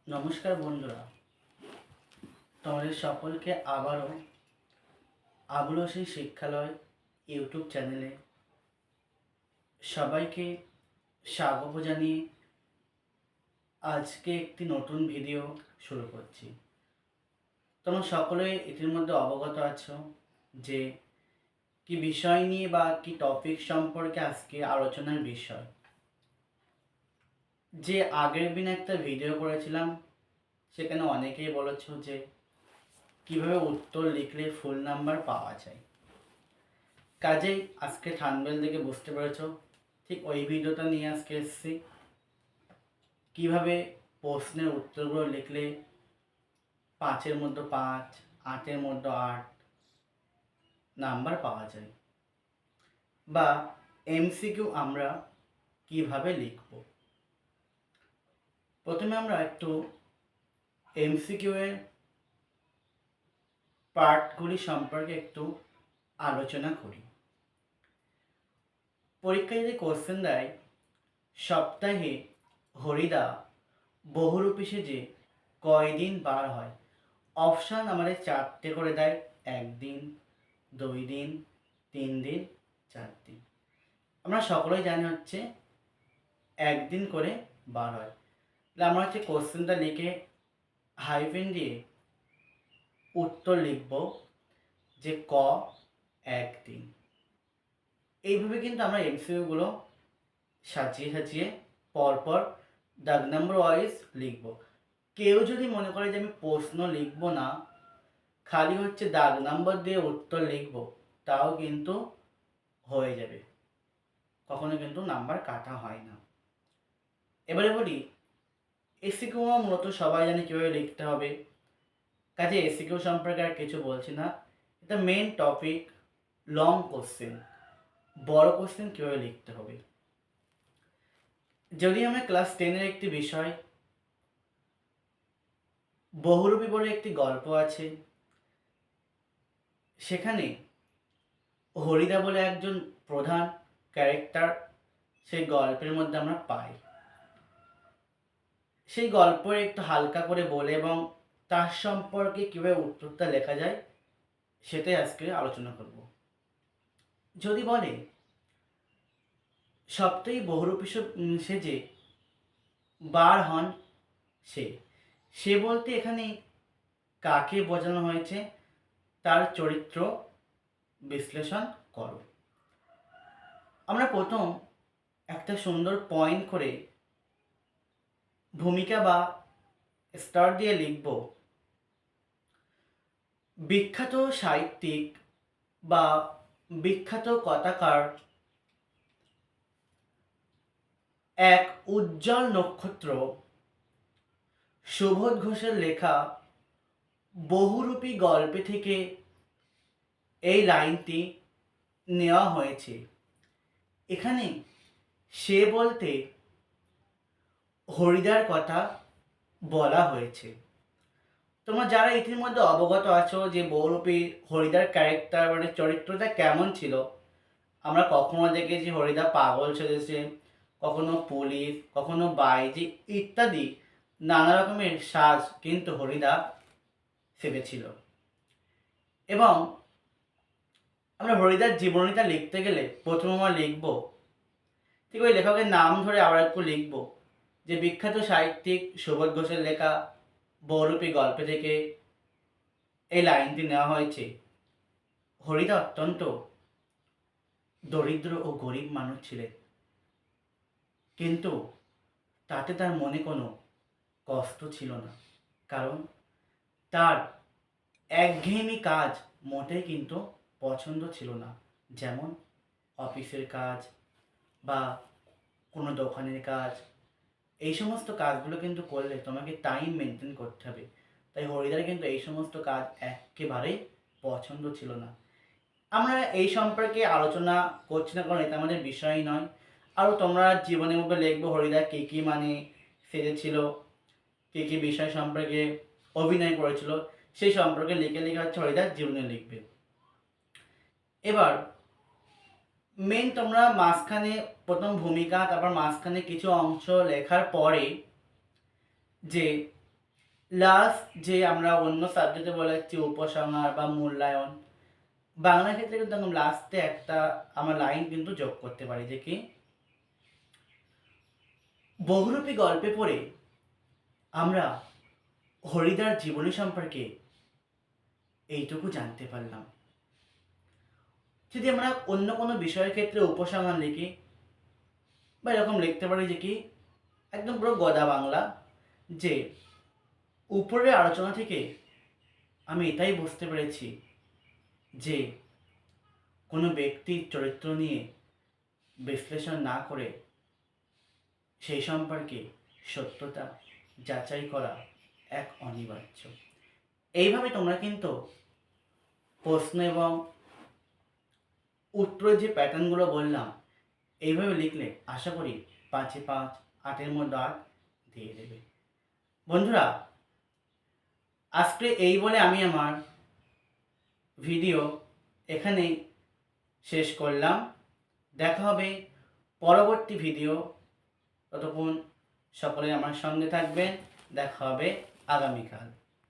নমস্কার বন্ধুরা, তোমাদের সকলকে আবারও আবুলসী শিক্ষালয় ইউটিউব চ্যানেলে সবাইকে স্বাগত জানিয়ে আজকে একটি নতুন ভিডিও শুরু করছি। তোমরা সকলে এটির মধ্যে অবগত আছো যে কি বিষয় নিয়ে বা কি টপিক সম্পর্কে আজকে আলোচনার বিষয়। যে আগের দিন একটা ভিডিও করেছিলাম সেখানে অনেকেই বলেছো যে কিভাবে উত্তর লিখলে ফুল নাম্বার পাওয়া যায়। কাজেই আজকে থাম্বনেল দেখে বুঝতে পেরেছ ঠিক ওই ভিডিওটা নিয়ে আজকে এসেছি। কীভাবে প্রশ্নের উত্তরগুলো লিখলে 5-এর মধ্যে 5, 8-এর মধ্যে 8 নাম্বার পাওয়া যায়, বা এমসিকিউ আমরা কিভাবে লিখব। প্রথমে আমরা একটু এমসিকিউ এর পার্টগুলি সম্পর্কে একটু আলোচনা করি। পরীক্ষায় যদি কোশ্চেন দেয় সপ্তাহে হরিদা বহুরূপী সেজে কয়দিন বার হয়, অপশান আমাদের 4টে করে দেয়। 1 দিন, 2 দিন, 3 দিন, 4 দিন। আমরা সকলেই জানি হচ্ছে 1 দিন করে বার হয়। তাহলে আমরা হচ্ছে কোশ্চেনটা লিখে হাইফেন দিয়ে উত্তর লিখব যে ক 1 দিন। এইভাবে কিন্তু আমরা এমসিকিউগুলো সাজিয়ে সাজিয়ে পরপর দাগ নাম্বার ওয়াইজ লিখব। কেউ যদি মনে করে যে আমি প্রশ্ন লিখব না, খালি হচ্ছে দাগ নাম্বার দিয়ে উত্তর লিখব, তাও কিন্তু হয়ে যাবে, কখনো কিন্তু নাম্বার কাটা হয় না। এবারে বলি এসিকিউ মূলত সবাই জানে কীভাবে লিখতে হবে, কাজে এসিকিউ সম্পর্কে আর কিছু বলছি না। এটা মেন টপিক লং কোশ্চেন, বড় কোশ্চেন কীভাবে লিখতে হবে। যদি আমরা ক্লাস 10-এর একটি বিষয় বহুরূপী বলে একটি গল্প আছে, সেখানে হরিদা বলে একজন প্রধান ক্যারেক্টার সেই গল্পের মধ্যে আমরা পাই। সেই গল্পের একটু হালকা করে বলে এবং তার সম্পর্কে কীভাবে উত্তরটা লেখা যায় সেটাই আজকে আলোচনা করব। যদি বলে সপ্তাহে বহুরূপী সেজে বার হন সে বলতে এখানে কাকে বোঝানো হয়েছে, তার চরিত্র বিশ্লেষণ করো। আমরা প্রথম একটা সুন্দর পয়েন্ট করে ভূমিকা বা স্টার দিয়ে লিখব, বিখ্যাত সাহিত্যিক বা বিখ্যাত কথাকার এক উজ্জ্বল নক্ষত্র সুবোধ ঘোষের লেখা বহুরূপী গল্পে থেকে এই লাইনটি নেওয়া হয়েছে। এখানে সে বলতে হরিদার কথা বলা হয়েছে। তোমরা যারা ইতিমধ্যে অবগত আছো যে বহুরূপী হরিদার ক্যারেক্টার মানে চরিত্রটা কেমন ছিল, আমরা কখনো দেখেছি হরিদা পাগল সেজেছে, কখনো পুলিশ, কখনো বাইজি ইত্যাদি নানা রকমের সাজ কিন্তু হরিদা সেজেছিল। এবং আমরা হরিদার জীবনীটা লিখতে গেলে প্রথমে আমরা লিখব, ঠিক ওই লেখকের নাম ধরে আবার একটু লিখব যে বিখ্যাত সাহিত্যিক সুবোধ ঘোষের লেখা বহুরূপী গল্পে থেকে এই লাইনটি নেওয়া হয়েছে। হরিদা অত্যন্ত দরিদ্র ও গরিব মানুষ ছিলেন, কিন্তু তাতে তার মনে কোনো কষ্ট ছিল না, কারণ তার একঘেয়েমি কাজ মোটেই কিন্তু পছন্দ ছিল না। যেমন অফিসের কাজ বা কোনো দোকানের কাজ, এই সমস্ত কাজগুলো কিন্তু করলে তোমাকে টাইম মেনটেন করতে হবে। তাই হরিদার কিন্তু এই সমস্ত কাজ একেবারেই পছন্দ ছিল না। আমরা এই সম্পর্কে আলোচনা করছি না, কারণ এটা আমাদের বিষয় নয়। আরও তোমরা জীবনের মধ্যে লিখবো হরিদা কী কী মানে সেজেছিল, কী কী বিষয় সম্পর্কে অভিনয় করেছিল, সেই সম্পর্কে লিখে লিখে হচ্ছে হরিদার জীবনে লিখবে। এবার মেন তোমরা মাঝখানে প্রথম ভূমিকা, তারপর মাঝখানে কিছু অংশ লেখার পরে যে লাস্ট যে আমরা অন্য সাবজেক্টে বলা হচ্ছে উপসংহার বা মূল্যায়ন, বাংলা ক্ষেত্রে কিন্তু আমরা লাস্টে একটা আমরা লাইন কিন্তু যোগ করতে পারি যে কি বহুরূপী গল্পে পড়ে আমরা হরিদার জীবনী সম্পর্কে এইটুকু জানতে পারলাম। যদি আমরা অন্য কোনো বিষয়ের ক্ষেত্রে উপসংহার লিখি বা এরকম লিখতে পারি যে কি একদম পুরো গদা বাংলা, যে উপরের আলোচনা থেকে আমি এটাই বুঝতে পেরেছি যে কোনো ব্যক্তির চরিত্র নিয়ে বিশ্লেষণ না করে সেই সম্পর্কে সত্যতা যাচাই করা এক অনিবার্য। এইভাবে তোমরা কিন্তু প্রশ্ন এবং উত্তরের যে প্যাটার্নগুলো বললাম এইভাবে লিখলে আশা করি 5-এ 5, 8-এর মধ্যে 8 দিয়ে দেবে। বন্ধুরা, আজকে এই বলে আমি আমার ভিডিও এখানেই শেষ করলাম। দেখা হবে পরবর্তী ভিডিও। ততক্ষণ সকলে আমার সঙ্গে থাকবেন। দেখা হবে আগামীকাল।